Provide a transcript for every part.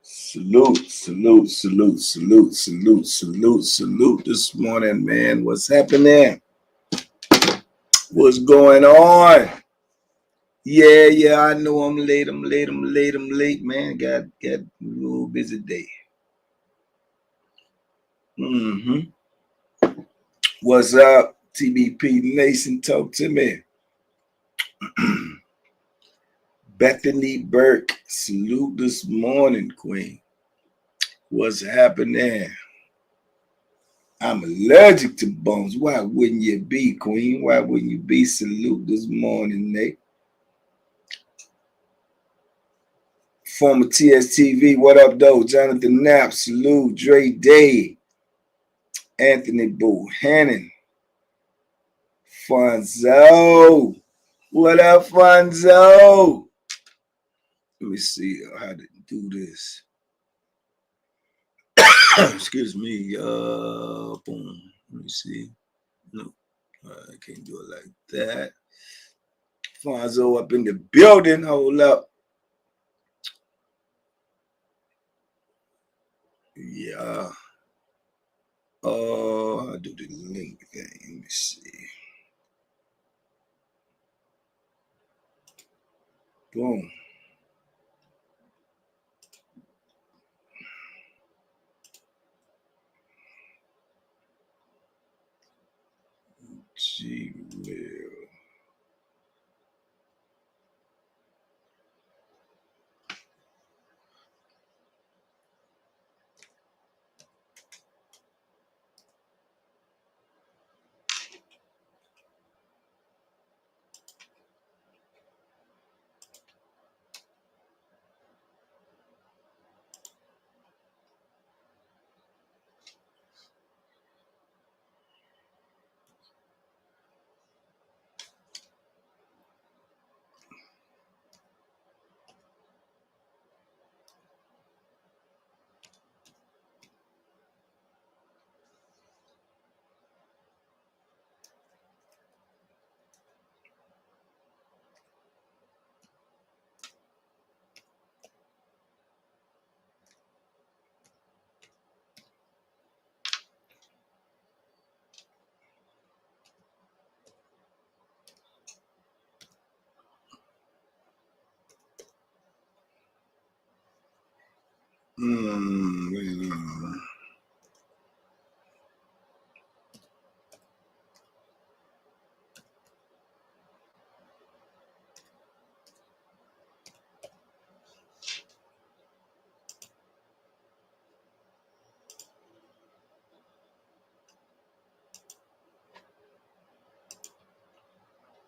Salute this morning, man. What's happening? What's going on? Yeah, I know I'm late, man. Got a little busy day. What's up, TBP Nation? Talk to me. Bethany Burke, salute this morning, Queen. What's happening? I'm allergic to bones. Why wouldn't you be, Queen? Why wouldn't you be? Salute this morning, Nate. Former TSTV, what up, though? Jonathan Knapp, salute. Dre Day, Anthony Bohannon, Fonzo. What up, Fonzo? Let me see how to do this. Excuse me. Boom. Let me see. No, I can't do it like that. Fonzo up in the building. Hold up. Yeah. I'll do the link thing. Let me see. Boom. Gmail.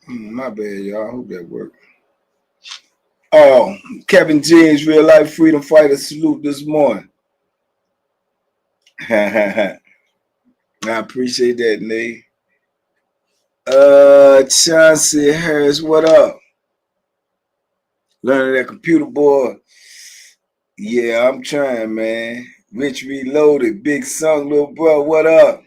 My bad, y'all. I hope that worked. Oh, Kevin James, real life freedom fighter, salute this morning. I appreciate that, Nate. Chauncey Harris, what up? Learning that computer, boy. Yeah, I'm trying, man. Rich Reloaded, Big Song, little bro, what up?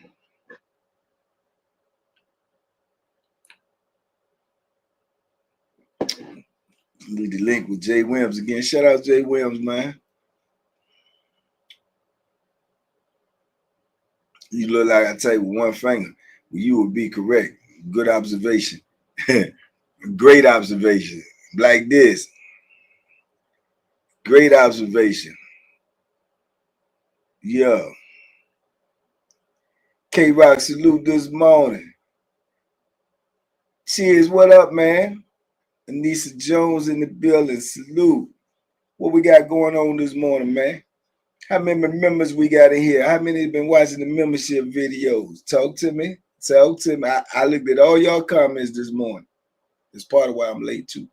Need the link with Jay Williams again. Shout out Jay Williams, man. You look like I type with one finger. You would be correct. Good observation. Great observation. Like this. Great observation. Yeah. K-Rock, salute this morning. Cheers, what up, man? Anissa Jones in the building, salute. What we got going on this morning, man? How many members we got in here? How many have been watching the membership videos? Talk to me. Talk to me. I looked at all y'all comments this morning. It's part of why I'm late, too.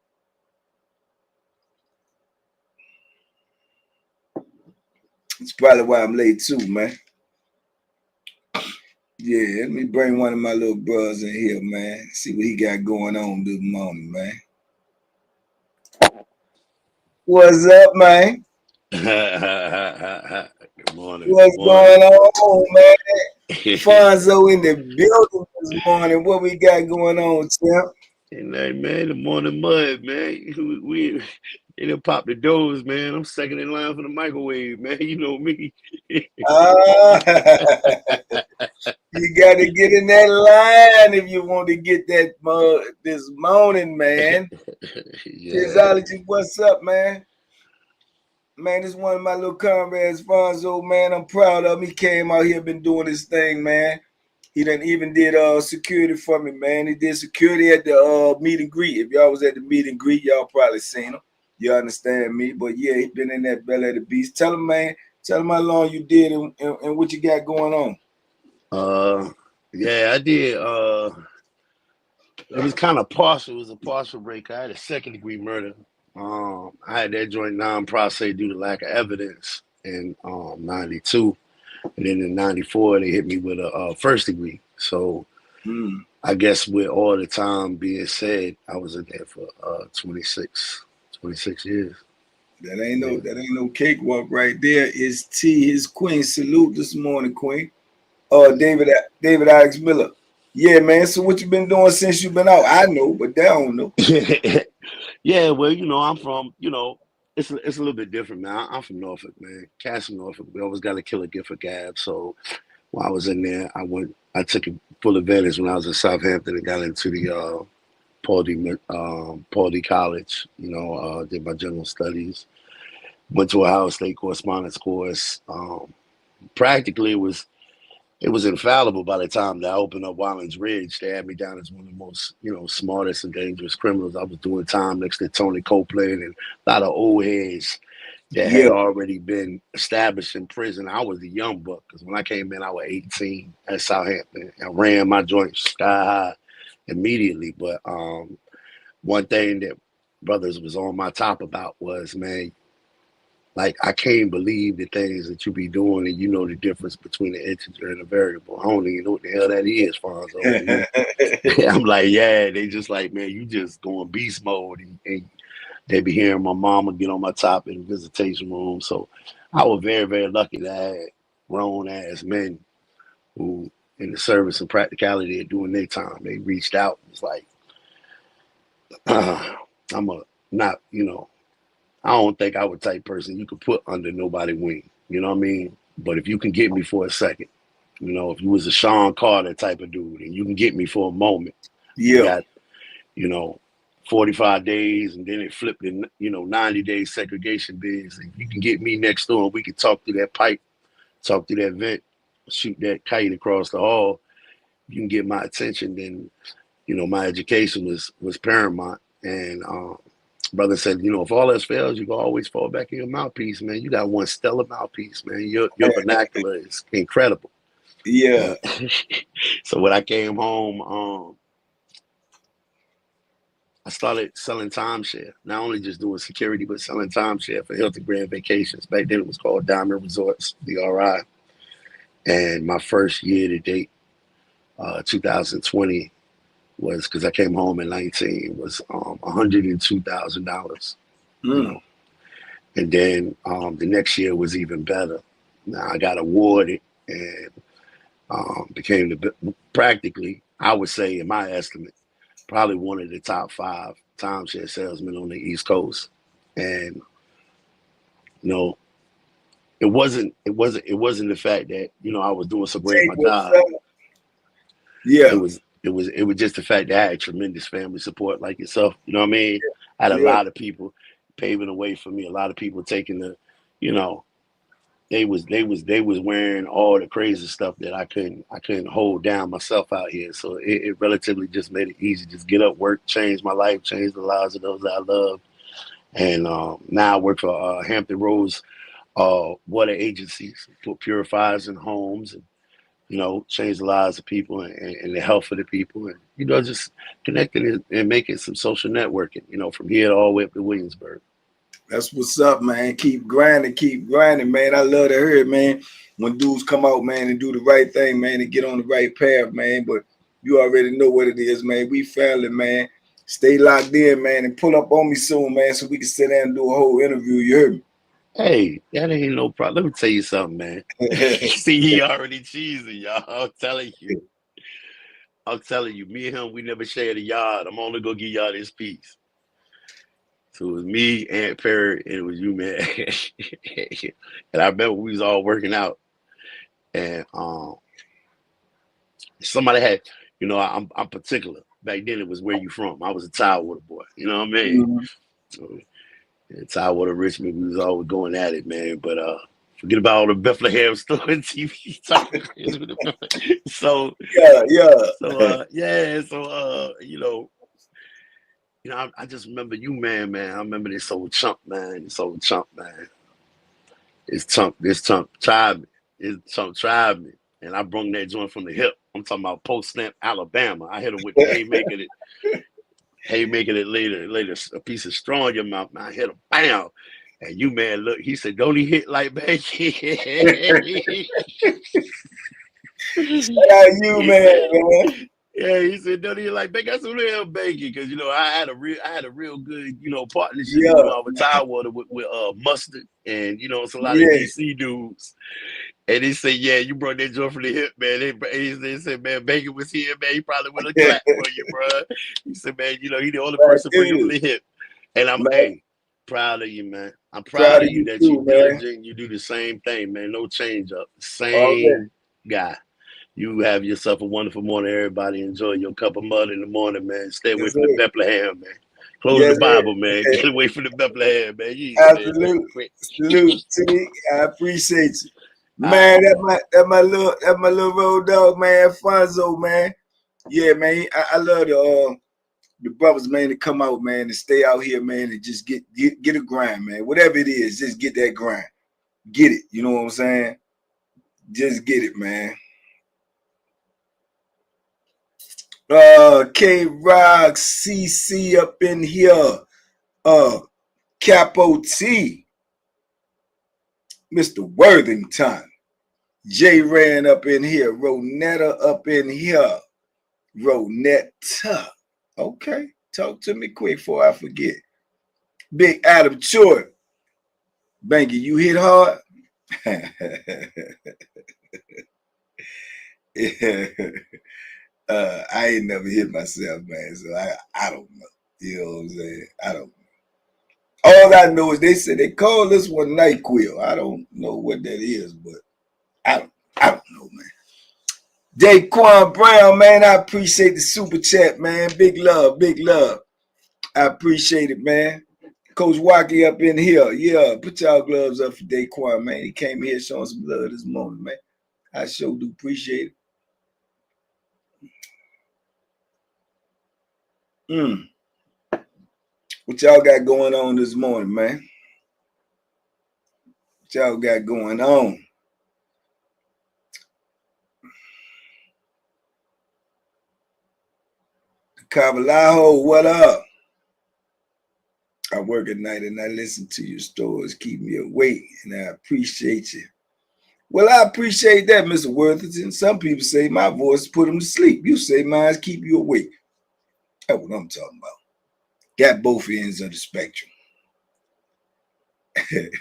It's probably why I'm late, too, man. Yeah, let me bring one of my little brothers in here, man. See what he got going on this morning, man. What's up, man? Good morning. What's going on, man? Fonzo in the building this morning. What we got going on, champ? Hey, man, the morning mud, man. We They done popped the doors, man. I'm second in line for the microwave, man. You know me. Ah, you got to get in that line if you want to get that this morning, man. Yeah. Physiology, what's up, man? Man, this one of my little comrades, Fonzo, man. I'm proud of him. He came out here, been doing his thing, man. He done even did security for me, man. He did security at the meet and greet. If y'all was at the meet and greet, y'all probably seen him. You understand me? But yeah, he been in that belly of the beast. Tell him, man. Tell him how long you did and what you got going on. Yeah, I did. It was kind of partial. It was a partial break. I had a second degree murder. I had that joint non-prostate due to lack of evidence in '92, and then in '94 they hit me with a first degree. So I guess with all the time being said, I was in there for 26 years. That ain't no cakewalk right there. Is T his queen. Salute this morning, Queen. David Alex Miller. Yeah, man. So what you been doing since you been out? I know, but they don't know. Yeah, well, I'm from, it's a little bit different, man. I'm from Norfolk, man. Cats from Norfolk. We always got to kill a gift for gab. So while I was in there, I took full advantage when I was in Southampton and got into the Paul D College. Did my general studies. Went to a Ohio State correspondence course. Practically, it was infallible by the time that I opened up Wildlands Ridge. They had me down as one of the most, smartest and dangerous criminals. I was doing time next to Tony Copeland and a lot of old heads that had Yeah. already been established in prison. I was a young buck because when I came in, I was 18 at Southampton. I ran my joint sky high immediately. But one thing that brothers was on my top about was, man, like, I can't believe the things that you be doing and you know the difference between the integer and the variable. I don't even know what the hell that is, Fonzo. I'm like, yeah, they just like, man, you just going beast mode. And they be hearing my mama get on my top in the visitation room. So I was very, very lucky that I had grown ass men who, in the service and practicality of doing their time, they reached out. It's like, I'm a not, I don't think I was the type person you could put under nobody's wing. You know what I mean? But if you can get me for a second, if you was a Sean Carter type of dude and you can get me for a moment, we Yeah. got, 45 days and then it flipped in, 90 days segregation bids. If you can get me next door and we can talk through that pipe, talk through that vent, shoot that kite across the hall, you can get my attention, then, my education was paramount. And brother said, if all else fails, you can always fall back in your mouthpiece, man. You got one stellar mouthpiece, man. Your vernacular is incredible. Yeah. So when I came home, I started selling timeshare. Not only just doing security, but selling timeshare for Hilton Grand Vacations. Back then it was called Diamond Resorts, DRI. And my first year to date, 2020, was, because I came home in 19, was $102,000. And then the next year was even better. Now I got awarded and became practically, I would say, in my estimate, probably one of the top 5 timeshare salesmen on the East Coast. And it wasn't the fact that I was doing so great at my job. Yeah. It was just the fact that I had tremendous family support like yourself. You know what I mean? I had a lot of people paving the way for me. A lot of people taking the, they was wearing all the crazy stuff that I couldn't hold down myself out here. So it relatively just made it easy. Just get up, work, change my life, change the lives of those I love. And now I work for Hampton Roads water agencies, put purifiers in homes, and change the lives of people and the health of the people, and just connecting and making some social networking. From here all the way up to Williamsburg. That's what's up, man. Keep grinding, man. I love to hear it, man. When dudes come out, man, and do the right thing, man, and get on the right path, man. But you already know what it is, man. We family, man. Stay locked in, man, and pull up on me soon, man, so we can sit down and do a whole interview. You heard me? Hey, that ain't no problem. Let me tell you something, man. See, he already cheesing, y'all. I'm telling you, me and him, we never shared a yard. I'm only gonna give y'all this piece. So it was me, Aunt Perry, and it was you, man. And I remember we was all working out, and somebody had, I'm particular. Back then, it was where you from. I was a Tidewater boy. You know what I mean? Mhm. So, in Tidewater, Richmond, we was always going at it, man. But forget about all the Bethlehem store and TV. So, Yeah. yeah. So, I just remember you, man. I remember this old chump, man. This chump tried me. This chump tried me. And I brung that joint from the hip. I'm talking about post snap Alabama. I hit him with the haymaking it later, a piece of straw in your mouth. Man, I hit him, bam. And you, man, look, he said, don't he hit like Becky? Shout out you, man. Yeah, he said, don't he like Becky? I said, hell Becky, because I had a real good, partnership, Yeah, I was Tidewater with Mustard and it's a lot of yeah. DC dudes. And he said, yeah, you brought that joint from the hip, man. They said, man, Bacon was here, man. He probably would have clapped for you, bro. He said, man, he the only person bringing him from the hip. And I'm, proud of you, man. I'm proud of you that too, you diligent. You do the same thing, man. No change up. Same guy. You have yourself a wonderful morning, everybody. Enjoy your cup of mud in the morning, man. Stay away from the Bethlehem, man. Close the Bible, man. Get away from the Bethlehem, man. Absolutely. Salute to you. I appreciate you. Man, that my little road dog, man, Fonzo, man. Yeah, man. I love the brothers, man, to come out, man, and stay out here, man, and just get a grind, man. Whatever it is, just get that grind. Get it. You know what I'm saying? Just get it, man. K-Rock CC up in here. Capo T. Mr. Worthington. J Ran up in here. Ronetta up in here. Ronetta. Okay. Talk to me quick before I forget. Big Adam Choi. Banky, you hit hard? I ain't never hit myself, man. So I don't know. You know what I'm saying? I don't know. All I know is they said they call this one NyQuil. I don't know what that is, but I don't know, man. Daquan Brown, man, I appreciate the super chat, man. Big love, big love. I appreciate it, man. Coach Wacky up in here. Yeah, put y'all gloves up for Daquan, man. He came here showing some love this morning, man. I sure do appreciate it. What y'all got going on this morning, man? What y'all got going on? Cavalajo, what up? I work at night and I listen to your stories, keep me awake, and I appreciate you. Well, I appreciate that, Mr. Worthington. Some people say my voice put them to sleep. You say mine keep you awake. That's what I'm talking about. Got both ends of the spectrum.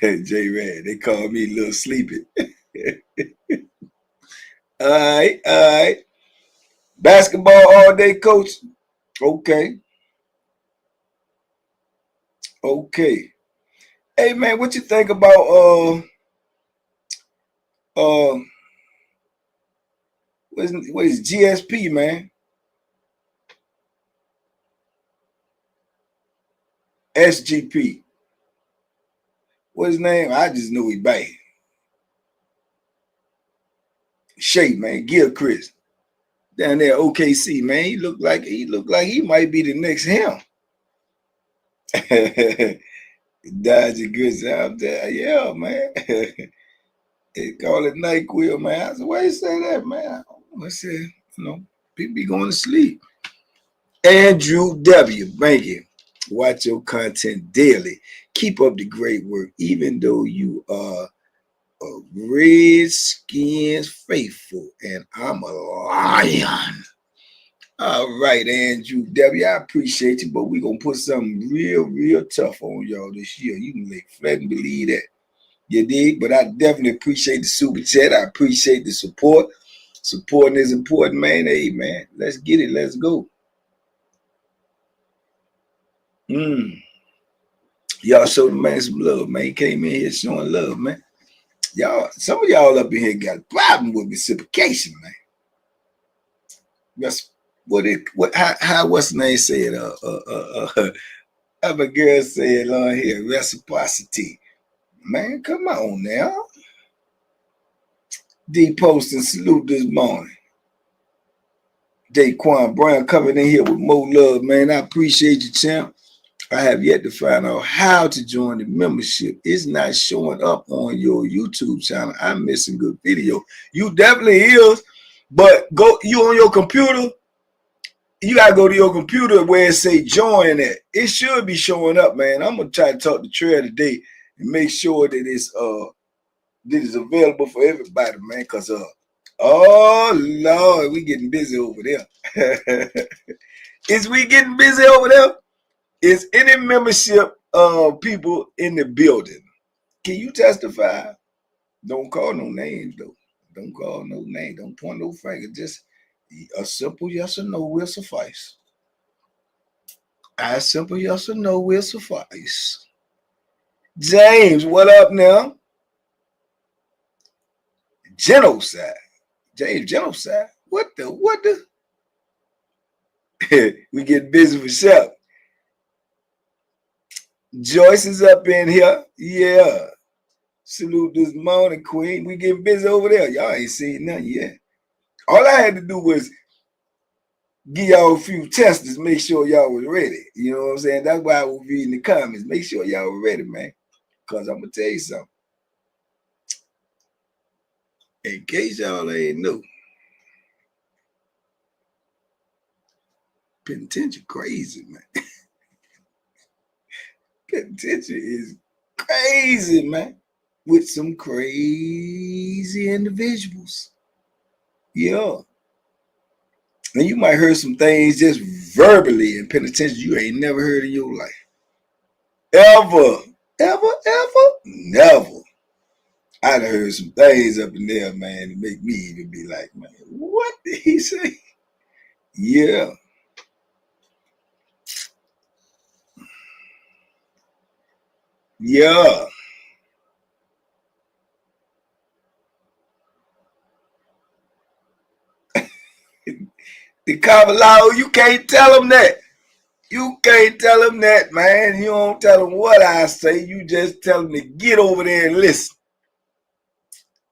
J-Rad, they call me Little Sleepy. All right. Basketball all day, coach? Okay. Hey, man, what you think about what is GSP, man? SGP. What's his name? I just know he bad. Shay, man, Gilchrist. Down there, OKC, man. He looked like he might be the next him. Dodgy good out there. Yeah, man. They call it NyQuil, man. I said, why you say that, man? I said, people be going to sleep. Andrew W. Thank you. Watch your content daily. Keep up the great work, even though you are a Redskins faithful, and I'm a lion. All right, Andrew W. I appreciate you, but we're going to put something real tough on y'all this year. You can lay flat and believe that. You dig? But I definitely appreciate the super chat. I appreciate the support. Supporting is important, man. Hey, man, let's get it. Let's go. Y'all showed the man some love, man. He came in here showing love, man. Y'all, some of y'all up in here got a problem with reciprocation, man. That's how what's the name said? Other girl said on here, reciprocity. Man, come on now. D post and salute this morning. Daquan Brown coming in here with more love, man. I appreciate you, champ. I have yet to find out how to join the membership. It's not showing up on your YouTube channel. I'm missing good video. You definitely is, but go you on your computer. You gotta go to your computer where it say join it. It should be showing up, man. I'm gonna try to talk to Trey today and make sure that it's available for everybody, man. Cause oh Lord, we getting busy over there. Is we getting busy over there? Is any membership people in the building? Can you testify? Don't call no names though. Don't call no name. Don't point no finger. Just a simple yes or no will suffice. A simple yes or no will suffice. James, what up now? Genocide. James, genocide. What the? We get busy for sure. Joyce is up in here. Yeah. Salute this morning, Queen. We getting busy over there. Y'all ain't seen nothing yet. All I had to do was give y'all a few testers, make sure y'all was ready. You know what I'm saying? That's why I was reading the comments. Make sure y'all were ready, man. Because I'm going to tell you something. In case y'all ain't know, penitentiary crazy, man. Penitentiary is crazy, man. With some crazy individuals. Yeah. And you might hear some things just verbally in penitentiary you ain't never heard in your life. Ever. Never. I'd heard some things up in there, man, to make me even be like, man, what did he say? Yeah. Yeah. The Cavallo, you can't tell them that. You can't tell them that, man. You don't tell them what I say. You just tell them to get over there and listen.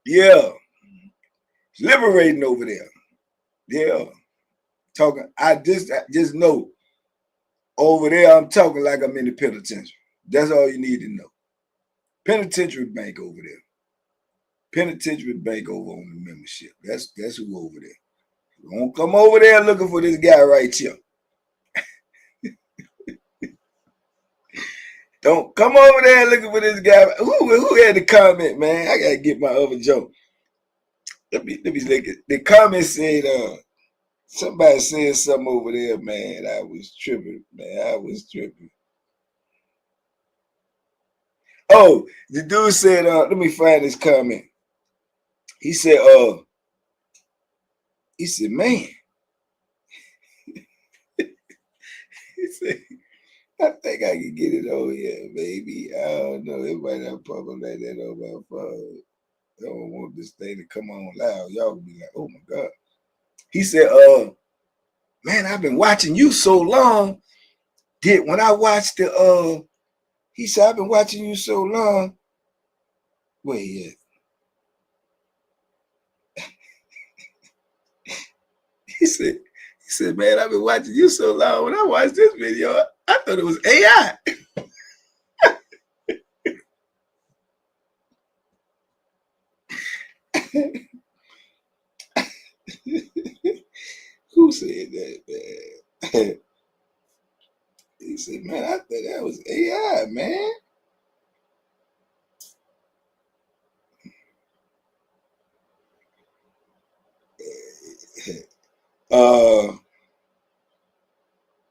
Yeah. It's liberating over there. Yeah. Talking. I just know over there I'm talking like I'm in the penitentiary. That's all you need to know. Penitentiary bank over there. Penitentiary bank over on the membership. That's who over there. Don't come over there looking for this guy right here. Don't come over there looking for this guy. Who had the comment, man? I gotta get my other joke. Let me look at the comment said somebody said something over there, man. I was tripping, man. I was tripping. Oh, the dude said, let me find this comment. He said, man. He said, I think I can get it over here, baby. I don't know. It might not pop up like that on my phone. I don't want this thing to come on loud. Y'all will be like, oh my God. He said, man, I've been watching you so long. When I watched he said, I've been watching you so long. Wait, yeah. He said, man, I've been watching you so long. When I watched this video, I thought it was AI. Who said that, man? He said, man, I thought that was AI, man.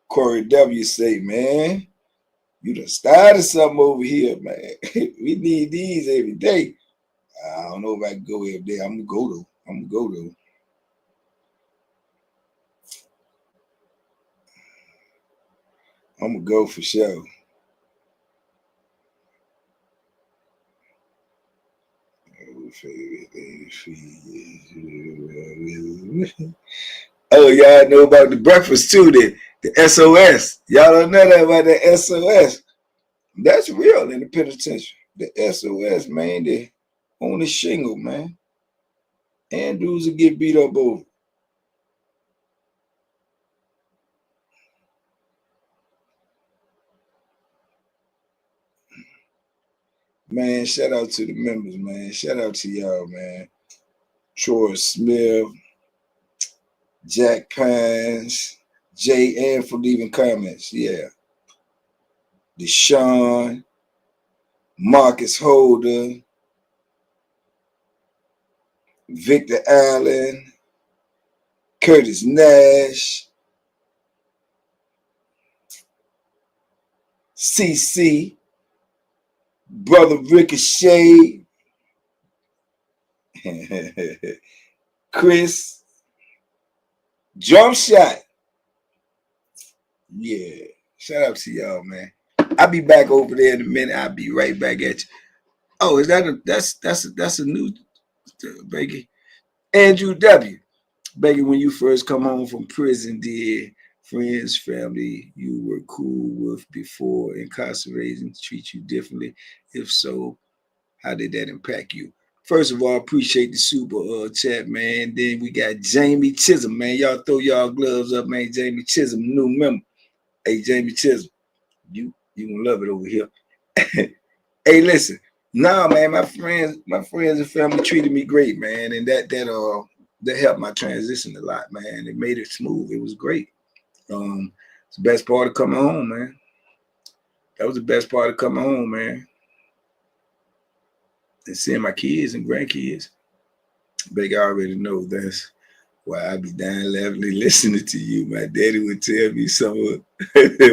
Corey W. say, man, you done started something over here, man. We need these every day. I don't know if I can go every day. I'm gonna go though. I'm gonna go for sure. Oh, y'all know about the breakfast too, the SOS. Y'all don't know that about the SOS. That's real in the penitentiary. The SOS, man, they on the shingle, man. And dudes will get beat up over. Man, shout out to the members, man. Shout out to y'all, man. Troy Smith, Jack Pines, Jay Ann for leaving comments. Yeah. Deshaun, Marcus Holder, Victor Allen, Curtis Nash, CC, Brother Ricochet, Chris, Jump Shot. Yeah. Shout out to y'all, man. I'll be back over there in a minute. I'll be right back at you. Oh, is that that's a new Becky? Andrew W. Becky, when you first come home from prison, did friends, family you were cool with before incarceration treat you differently? If so, how did that impact you? First of all, appreciate the super chat, man. Then we got Jamie Chisholm, man. Y'all throw y'all gloves up, man. Jamie Chisholm, new member. Hey, Jamie Chisholm, you gonna love it over here. Hey, listen. Nah, man, my friends and family treated me great, man, and that helped my transition a lot, man. It made it smooth. It was great. It's the best part of coming home, man. That was the best part of coming home, man. And seeing my kids and grandkids. Big, I already know that's why I be down lovely listening to you. My daddy would tell me some of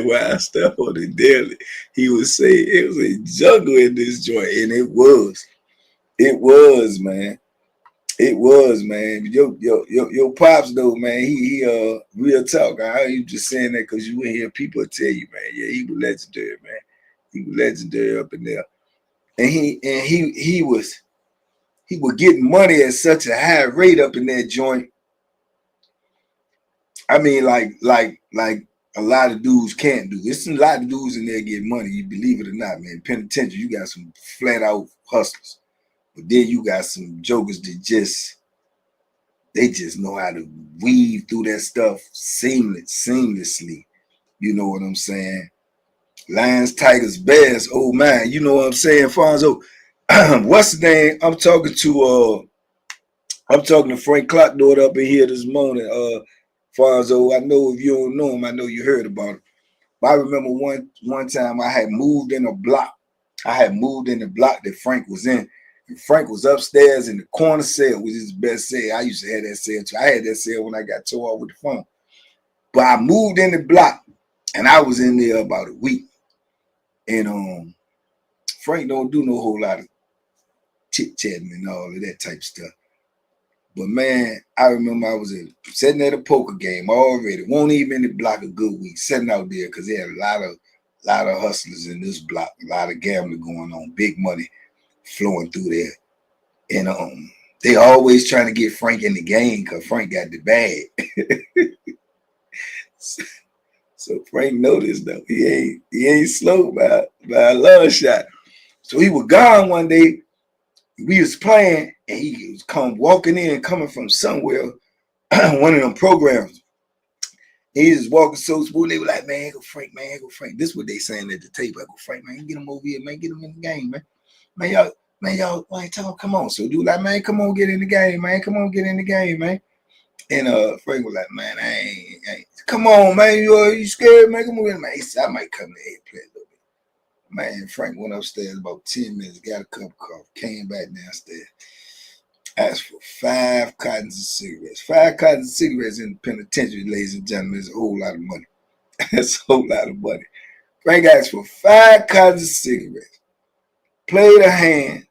wild stuff on the daily. He would say it was a jungle in this joint, and it was. It was, man. It was, man. Your pops though, man. He real talk. I you just saying that because you would hear people tell you, man. Yeah, he was legendary, man. He was legendary up in there, and he was getting money at such a high rate up in that joint. I mean, like a lot of dudes can't do. It's a lot of dudes in there get money. You believe it or not, man. Penitentiary, you got some flat out hustlers, but then you got some jokers that they just know how to weave through that stuff seamlessly. You know what I'm saying? Lions, Tigers, Bears. Oh man, you know what I'm saying, Fonzo. What's the name? I'm talking to Frank Clock daughter up in here this morning. Fonzo, I know if you don't know him, I know you heard about him. But I remember one time I had moved in a block. I had moved in the block that Frank was in. And Frank was upstairs in the corner cell, which is his best cell. I used to have that cell too. I had that cell when I got tore off with the phone. But I moved in the block and I was in there about a week. And Frank don't do no whole lot of chit-chatting and all of that type of stuff. But man, I remember I was sitting at a poker game already. Won't even in the block a good week, sitting out there because they had a lot of hustlers in this block, a lot of gambling going on, big money flowing through there. And they always trying to get Frank in the game because Frank got the bag. So Frank noticed though he ain't slow by a long shot. So he was gone one day. We was playing and he was coming from somewhere, one of them programs. He just walking so smooth. They were like, man, go Frank, man, go Frank. This is what they saying at the table. I go Frank, man, get him over here, man, get him in the game, man. Y'all, like, tell him, come on. So dude like, man, come on, get in the game, man. Come on, get in the game, man. And Frank was like, man, I ain't. Come on, man, you scared, man? Come on, man. He said, I might come to the play a little bit. Man, Frank went upstairs about 10 minutes, got a cup of coffee, came back downstairs. Asked for 5 cottons of cigarettes. 5 cottons of cigarettes in the penitentiary, ladies and gentlemen, is a whole lot of money. That's a whole lot of money. Frank asked for 5 cottons of cigarettes. Played a hand,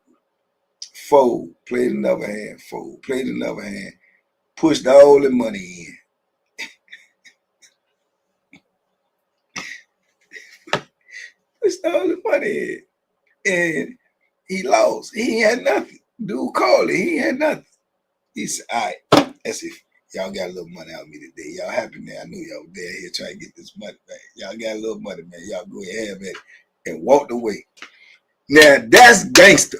fold. Played another hand, fold. Played another hand. Pushed all the money in. Pushed all the money in. And he lost. He had nothing. Dude called it. He ain't had nothing. He said, all right, that's it. Y'all got a little money out of me today. Y'all happy now. I knew y'all were there here trying to get this money back. Y'all got a little money, man. Y'all go ahead and have it. And walked away. Now, that's gangster.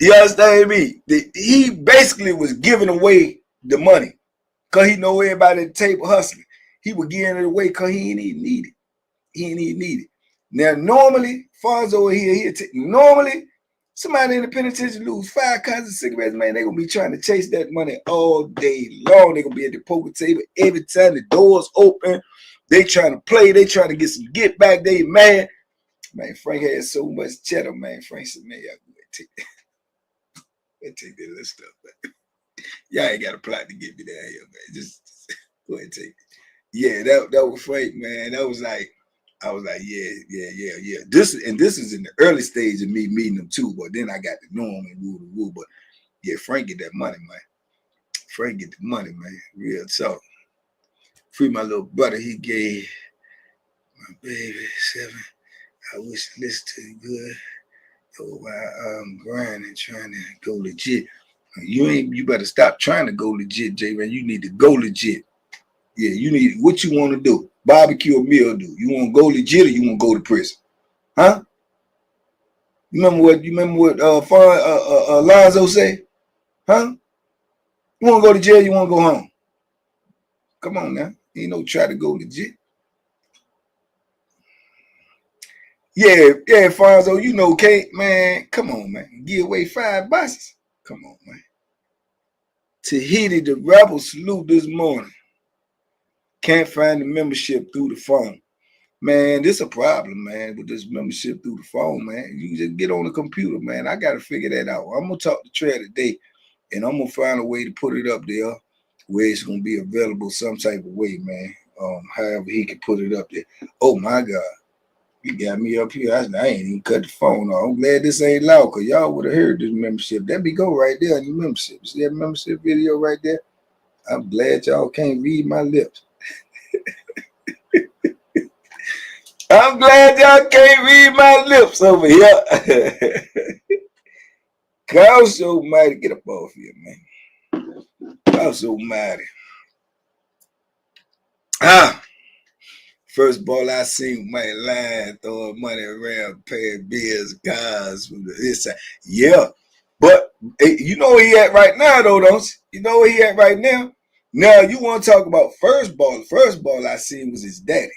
You understand me? He basically was giving away the money because he know everybody at the table hustling. He was giving it away because he ain't even need it. He ain't even need it. Now, normally, Fonzo over here, normally, somebody in the penitentiary lose 5 kinds of cigarettes, man, they're going to be trying to chase that money all day long. They're going to be at the poker table every time the doors open. They trying to play. They trying to get some get back. They mad. Man, Frank had so much cheddar, man. Frank said, man, y'all go ahead and take that little stuff, man. Y'all ain't got a plot to get me down here, man. Just go ahead and take it. Yeah, that was Frank, man. That was like, I was like, yeah. This is in the early stage of me meeting him too, but then I got to know him and woo. But yeah, Frank get that money, man. Frank get the money, man. Real talk. Free my little brother, he gave my baby 7. I wish this to you good. Oh, while I'm grinding, trying to go legit. You better stop trying to go legit, J man. You need to go legit. Yeah, you need what you want to do. Barbecue or meal do. You want to go legit or you want to go to prison? Huh? You remember what Lonzo say? Huh? You want to go to jail, you want to go home? Come on now. Ain't no try to go legit. Yeah, Fonzo, you know, Kate, man. Come on, man. Give away 5 buses. Come on, man. Tahiti, the rebel salute this morning. Can't find the membership through the phone. Man, this a problem, man, with this membership through the phone, man. You just get on the computer, man. I got to figure that out. I'm going to talk to Trey today, and I'm going to find a way to put it up there where it's going to be available some type of way, man. However he can put it up there. Oh, my God. You got me up here. I ain't even cut the phone off. I'm glad this ain't loud because y'all would have heard this membership. That be go right there in the membership. See that membership video right there? I'm glad y'all can't read my lips. I'm glad y'all can't read my lips over here. God so mighty. Get up off here, man. God so mighty. First ball I seen my line throwing money around, paying bills, cars from this side. Yeah. But you know where he at right now, though, don't you? You know where he at right now? Now, you want to talk about first ball. The first ball I seen was his daddy.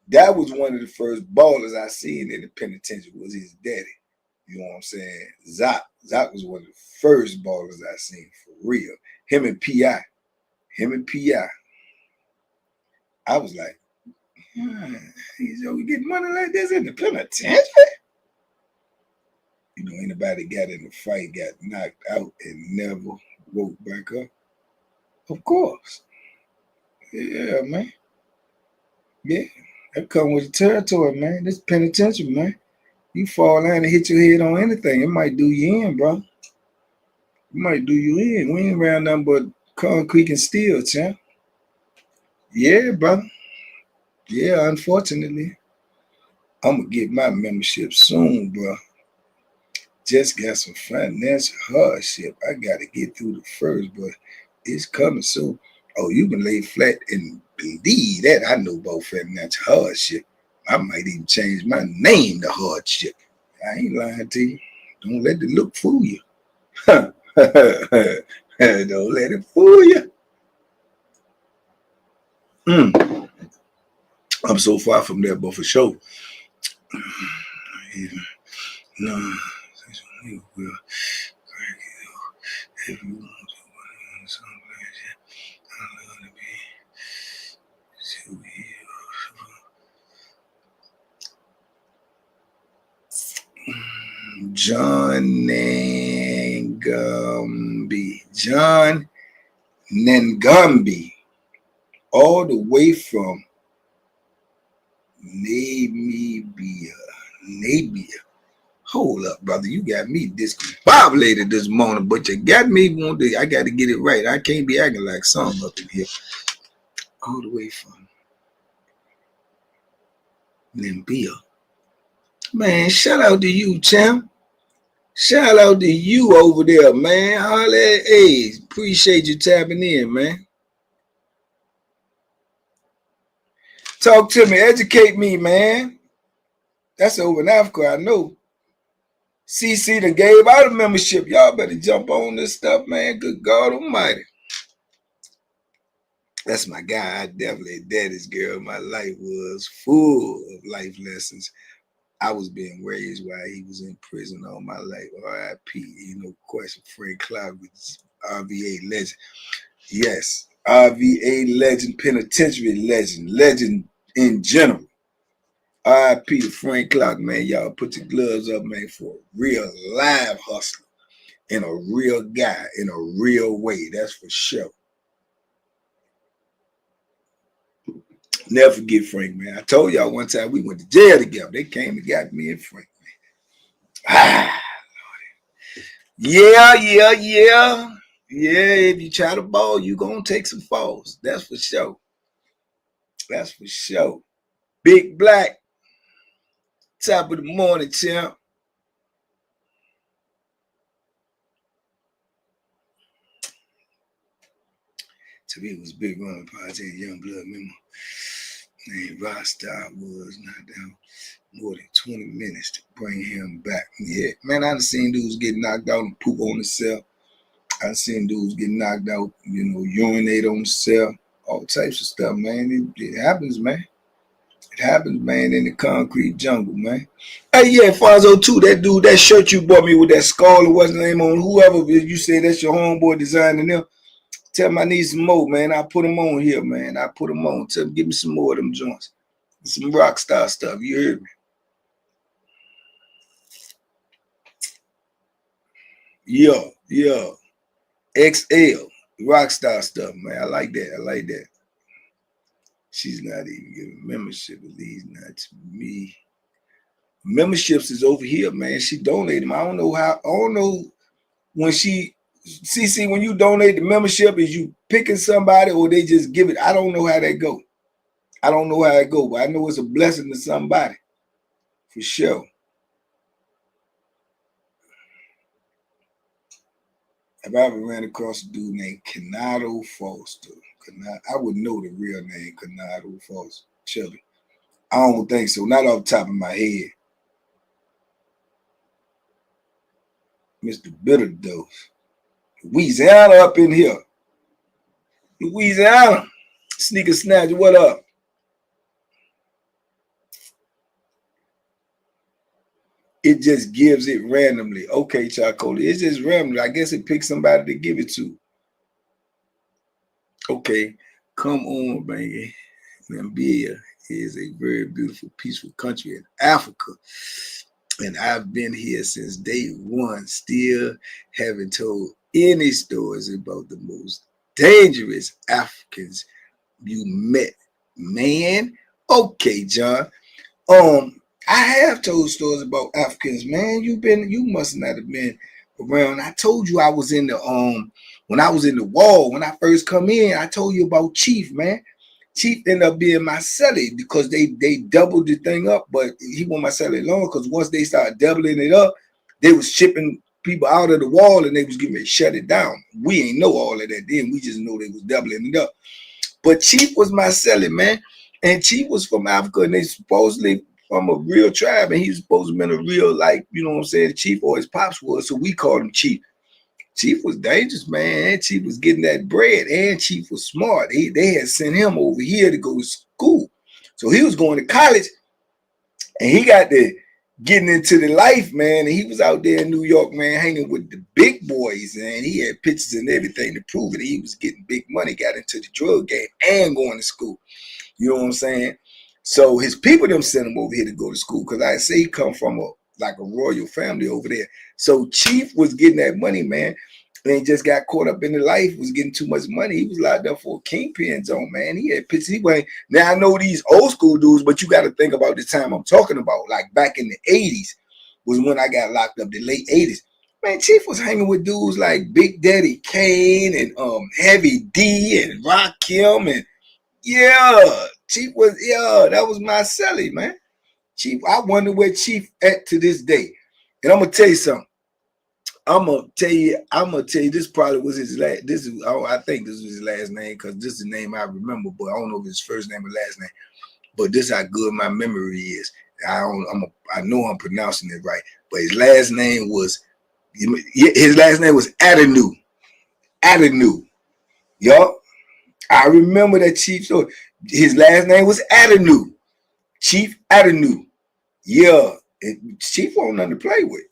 That was one of the first ballers I seen in the penitentiary was his daddy. You know what I'm saying? Zach was one of the first ballers I seen for real. Him and P.I. I was like, we getting money like this in the penitentiary? You know, anybody got in a fight, got knocked out, and never woke back up? Of course. Yeah, man. Yeah. That come with the territory, man. This penitentiary, man. You fall down and hit your head on anything, it might do you in, bro. It might do you in. We ain't around nothing but concrete and steel, champ. Yeah, brother. Yeah, unfortunately. I'm going to get my membership soon, bro. Just got some financial hardship. I got to get through the first, but it's coming soon. Oh, you can lay flat and believe that. I know about financial hardship. I might even change my name to hardship. I ain't lying to you. Don't let the look fool you. Don't let it fool you. I'm so far from that, but for sure. No. If you want to someplace, I'm going to be John Nangumbi, all the way from Namibia. Hold up, brother. You got me discombobulated this morning, but you got me wanting. I got to get it right. I can't be acting like some up in here. All the way from Namibia. Man, shout out to you, champ. Shout out to you over there, man. Holla at A's. Appreciate you tapping in, man. Talk to me. Educate me, man. That's over in Africa, I know. CC done gave out a membership. Y'all better jump on this stuff, man. Good God almighty. That's my guy. I definitely, daddy's girl. My life was full of life lessons. I was being raised while he was in prison all my life. R.I.P. No question. Frank Clark was RVA legend. Yes, RVA legend, penitentiary legend, legend in general. R.I.P. to Frank Clark, man. Y'all put your gloves up, man, for a real live hustler and a real guy in a real way. That's for sure. Never forget Frank, man. I told y'all one time we went to jail together. They came and got me and Frank, man. Ah, yeah. Yeah, if you try to ball, you gonna take some falls. That's for sure. That's for sure. Big Black, top of the morning, champ. To me, it was big running party, young blood member named Rockstar was not down more than 20 minutes to bring him back. Yeah, man, I done seen dudes get knocked out and poop on the cell. I done seen dudes get knocked out, urinate on the cell, all types of stuff, man. It happens, man. It happens, man, in the concrete jungle, man. Hey, yeah, Fonzo, too, that dude, that shirt you bought me with that skull, what's the name on, whoever you say that's your homeboy designing them, tell him I need some more, man. I put them on here, man. I put them on. Tell him, give me some more of them joints. Some rock star stuff, you heard me? Yeah. XL, rock star stuff, man. I like that. She's not even giving membership, at least not to me. Memberships is over here, man. She donated them. I don't know when CC, when you donate the membership, is you picking somebody or they just give it? I don't know how that go. But I know it's a blessing to somebody, for sure. If I ever ran across a dude named Canado Foster, I would know the real name, Canado Foster, Chubby. I don't think so, not off the top of my head. Mr. Bitter Dose. Louisiana up in here. Louisiana. Sneaker Snatch, what up? It just gives it randomly. Okay, Charcoal. It's just randomly. I guess it picks somebody to give it to. Okay. Come on, baby. Namibia is a very beautiful, peaceful country in Africa. And I've been here since day one, still haven't told any stories about the most dangerous Africans you met. Man, okay, John. I have told stories about Africans, man. You must not have been around. I told you I was in the when I was in the wall, when I first come in, I told you about Chief, man. Chief ended up being my celly because they doubled the thing up, but he wasn't my celly long because once they started doubling it up, they was shipping people out of the wall and they was getting ready to shut it down. We ain't know all of that then. We just know they was doubling it up. But Chief was my celly, man. And Chief was from Africa and they supposedly from a real tribe and he was supposed to have been a real, like, you know what I'm saying, Chief or his pops was. So we called him Chief. Chief was dangerous, man. Chief was getting that bread, and Chief was smart. They had sent him over here to go to school. So he was going to college, and he got to getting into the life, man. And he was out there in New York, man, hanging with the big boys, and he had pictures and everything to prove it. He was getting big money, got into the drug game, and going to school. You know what I'm saying? So his people them sent him over here to go to school because I say he come from a royal family over there. So Chief was getting that money, man. And he just got caught up in the life, was getting too much money. He was locked up for a kingpin zone, man. He had pictures. Now I know these old school dudes, but you got to think about the time I'm talking about. Like back in the 80s was when I got locked up, the late 80s. Man, Chief was hanging with dudes like Big Daddy Kane and Heavy D and Rakim and Chief was, that was my celly, man. Chief, I wonder where Chief at to this day. And I'm going to tell you something. I'm gonna tell you, this probably was his last. I think this was his last name because this is the name I remember, but I don't know if it's first name or last name. But this is how good my memory is. I know I'm pronouncing it right, but his last name was Adenu. Adenu. Yup. I remember that Chief. So his last name was Adenu. Chief Adenu. Yeah. Chief wasn't nothing to play with.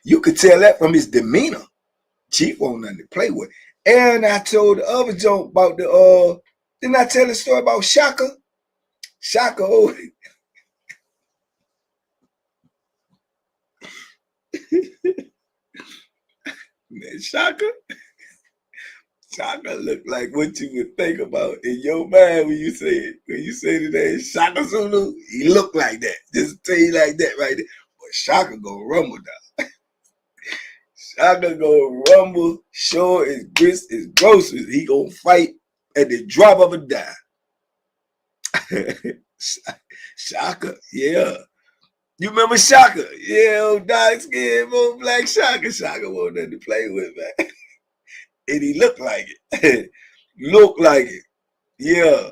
You could tell that from his demeanor. Chief wasn't nothing to play with. And I told the other joke about didn't I tell the story about Shaka? Shaka, oh. Man, Shaka looked like what you would think about in your mind when you say the name Shaka Zulu. He looked like that. Just tell you like that right there. But Shaka gonna rumble down. Shaka gonna rumble, sure as grits is groceries. He gonna fight at the drop of a dime. Shaka, yeah. You remember Shaka? Yeah, old dark skin, old black Shaka. Shaka wasn't nothing to play with, man. And he looked like it. Looked like it. Yeah.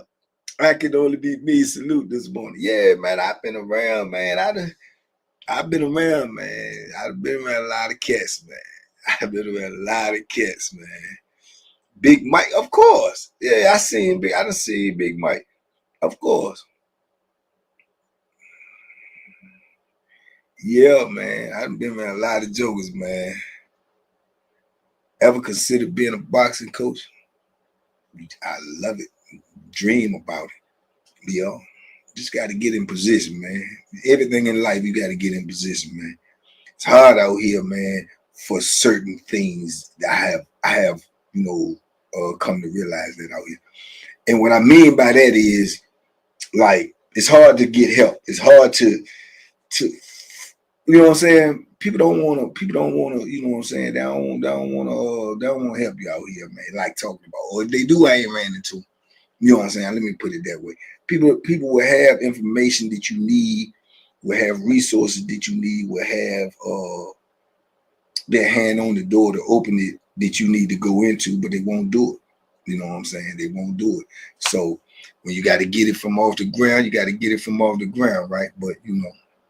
I can only be me. Salute this morning. Yeah, man. I've been around, man. I've been around, man. I've been around a lot of cats, man. I've been around a lot of cats, man. Big Mike, of course. Yeah, I done seen Big Mike. Of course. Yeah, man. I've been around a lot of jokers, man. Ever considered being a boxing coach? I love it. Dream about it. You know, just got to get in position, man. Everything in life, you got to get in position, man. It's hard out here, man, for certain things that I have, come to realize that out here. And what I mean by that is, like, it's hard to get help. It's hard to, you know what I'm saying? People don't want to, you know what I'm saying? They don't want to help you out here, man. Like talking about, or if they do, I ain't ran into. You know what I'm saying? Let me put it that way. People will have information that you need, will have resources that you need, will have their hand on the door to open it that you need to go into, but they won't do it. You know what I'm saying? They won't do it. So when you got to get it from off the ground, you got to get it from off the ground, right? But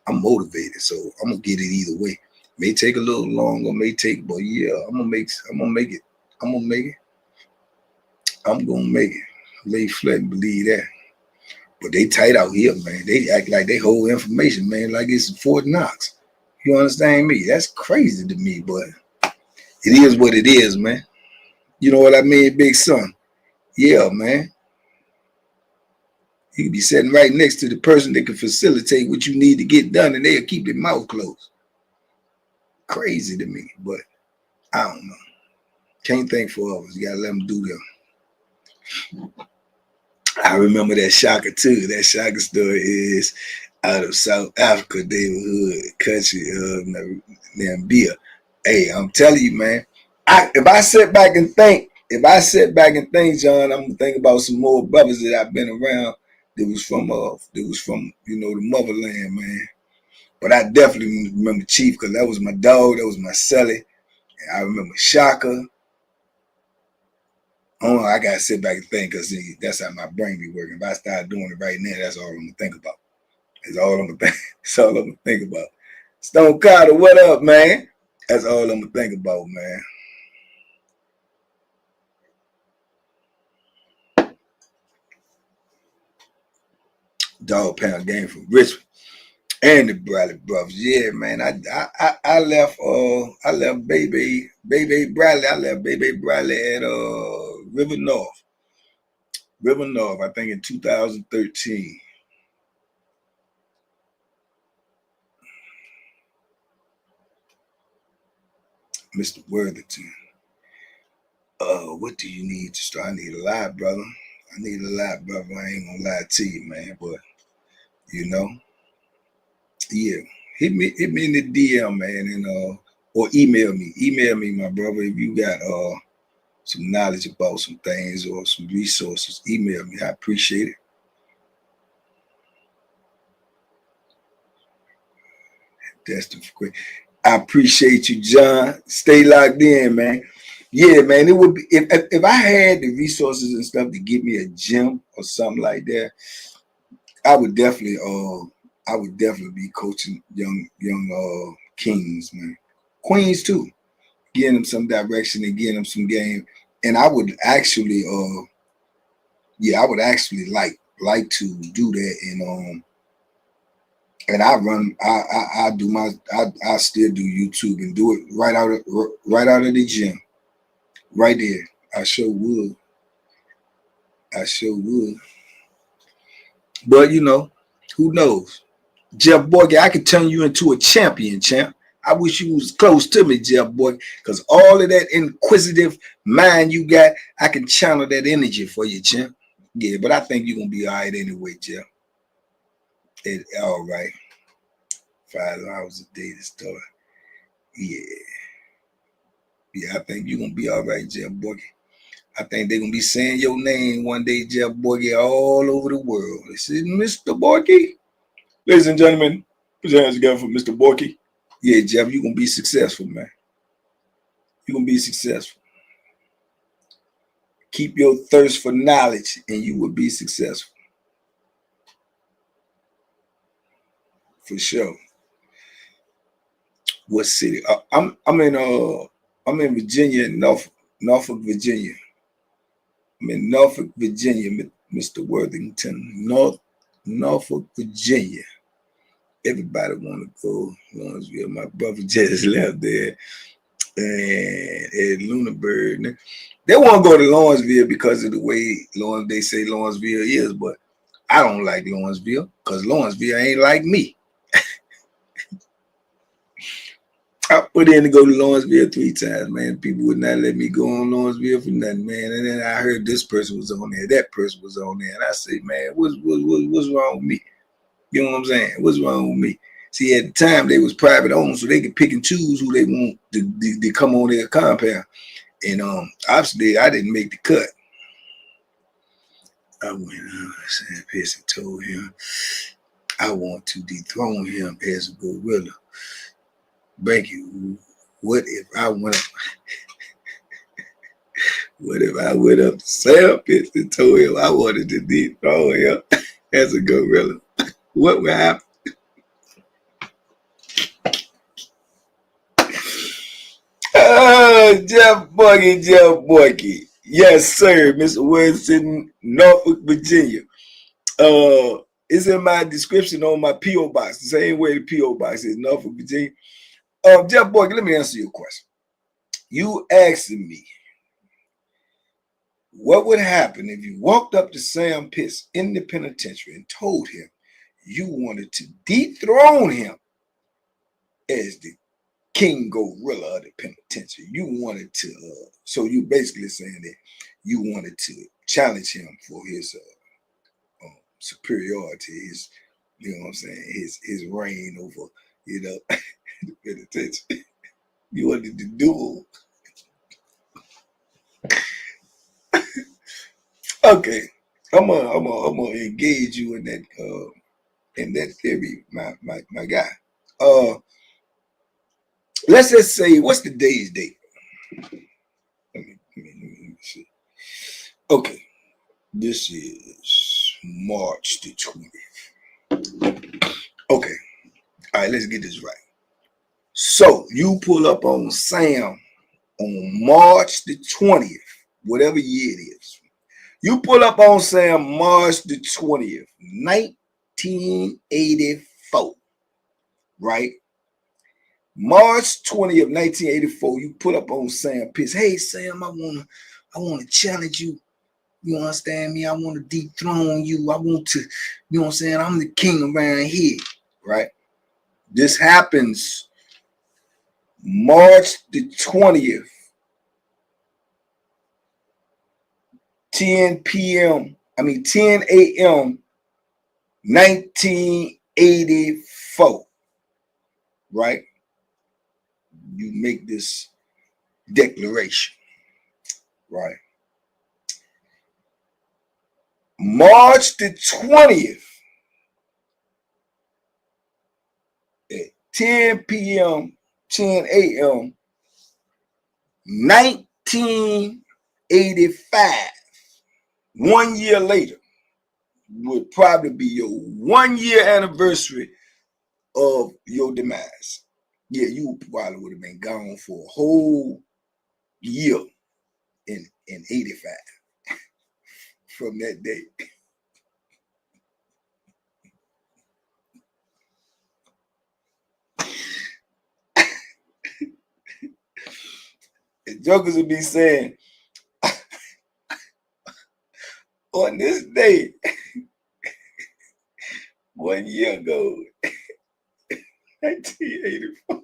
I'm motivated, so I'm gonna get it either way. May take a little longer, but yeah, I'm gonna make it. I'm gonna make it. I'm gonna make it. Lay flat and believe that. But they tight out here, man. They act like they hold information, man, like it's Fort Knox. You understand me? That's crazy to me, but it is what it is, man. You know what I mean, big son? Yeah, man. You can be sitting right next to the person that can facilitate what you need to get done, and they'll keep their mouth closed. Crazy to me, but I don't know. Can't think for others. You gotta let them do them. I remember that Shaka too. That Shaka story is out of South Africa, neighborhood country of Namibia. Hey, I'm telling you, man. If I sit back and think, John, I'm gonna think about some more brothers that I've been around that was from the motherland, man. But I definitely remember Chief because that was my dog, that was my celly. And I remember Shaka. Oh, I gotta sit back and think because that's how my brain be working. If I start doing it right now, that's all I'm gonna think about. That's all I'm gonna think about. Stone Carter, what up, man? That's all I'm gonna think about, man. Dog pound game from Richmond and the Bradley brothers. Yeah, man. I left Baby Bradley. I left Baby Bradley at River North. I think in 2013. Mr. Worthington. What do you need to start? I need a lot, brother. I ain't gonna lie to you, man. But yeah, hit me in the DM, man, and or email me, my brother, if you got some knowledge about some things or some resources. Email me. I appreciate it. Destined for great. I appreciate you, John. Stay locked in, man. Yeah, man. It would be if I had the resources and stuff to give me a gym or something like that, I would definitely be coaching young kings, man. Queens too. Getting them some direction and getting them some game. And I would actually like to do that. And I still do YouTube and do it right out of the gym. Right there. I sure would. But who knows? Jeff Borgie, I could turn you into a champion, champ. I wish you was close to me, Jeff Borgie, because all of that inquisitive mind you got, I can channel that energy for you, champ. Yeah, but I think you're gonna be all right anyway, Jeff. All right. 5 hours a day to start. Yeah. I think you're gonna be all right, Jeff Borgie. I think they're gonna be saying your name one day, Jeff Borgie, all over the world. They said, Mr. Borgie. Ladies and gentlemen, put your hands together for Mr. Borgie. Yeah, Jeff, you're gonna be successful, man. You're gonna be successful. Keep your thirst for knowledge and you will be successful. For sure. What city? I'm in Virginia, Norfolk, Virginia. I'm in Norfolk, Virginia, Mr. Worthington, Norfolk, Virginia. Everybody want to go Lawrenceville. My brother just left there, and at Lunenburg. They want to go to Lawrenceville because of the way they say Lawrenceville is, but I don't like Lawrenceville because Lawrenceville ain't like me. I put in to go to Lawrenceville 3 times, man. People would not let me go on Lawrenceville for nothing, man. And then I heard this person was on there, that person was on there, and I said, man, what's wrong with me? You know what I'm saying? What's wrong with me? See, at the time they was private owned, so they could pick and choose who they want to come on their compound. And obviously I didn't make the cut. I went Sam Pierce and told him I want to dethrone him as a gorilla. Thank you. What if I went up to Sam Pierce and told him I wanted to dethrone him as a gorilla? What would happen? Jeff Borgie. Yes, sir. Mr. Wilson, Norfolk, Virginia. It's in my description on my P.O. box. The same way the P.O. box is, Norfolk, Virginia. Jeff Borgie, let me answer your question. You asking me what would happen if you walked up to Sam Pitts in the penitentiary and told him you wanted to dethrone him as the king gorilla of the penitentiary. You wanted to, so you basically saying that you wanted to challenge him for his superiority, his, you know what I'm saying, his reign over, the penitentiary. You wanted to duel. Okay, I'm gonna engage you in that theory, my guy. Let's just say, what's today's date? Let me see. Okay, this is March the 20th. Okay, all right, let's get this right. So you pull up on Sam on March the 20th, whatever year it is. You pull up on Sam March the 20th, 1984, right? March 20th, 1984, you pull up on Sam Pitts. Hey, Sam, I wanna challenge you. You understand me? I want to dethrone you. I want to, you know what I'm saying? I'm the king around here, right? This happens March the 20th, 10 a.m., 1984, right? You make this declaration, right? March the 20th at 10 p.m., 10 a.m. 1985. 1 year later would probably be your 1 year anniversary of your demise. Yeah, you probably would have been gone for a whole year in 85 from that day. The jokers would be saying, on this day, 1 year ago, 1984,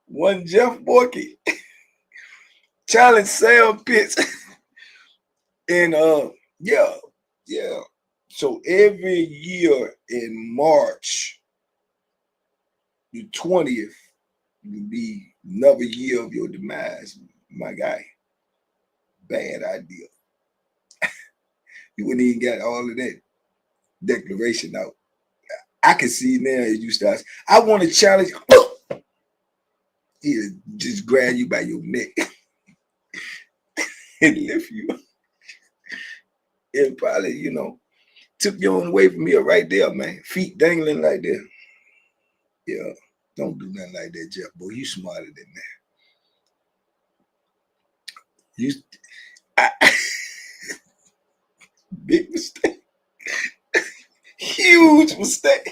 one Jeff Borky challenged Sam Pitts. And yeah. So every year in March, the 20th, will be another year of your demise, my guy. Bad idea. You wouldn't even get all of that declaration out. I can see now as you start, I want to challenge. He'll just grab you by your neck and lift you up. And probably, took you on away from here right there, man. Feet dangling like that. Yeah, don't do nothing like that, Jeff. Boy, you smarter than that. Big mistake. Huge mistake.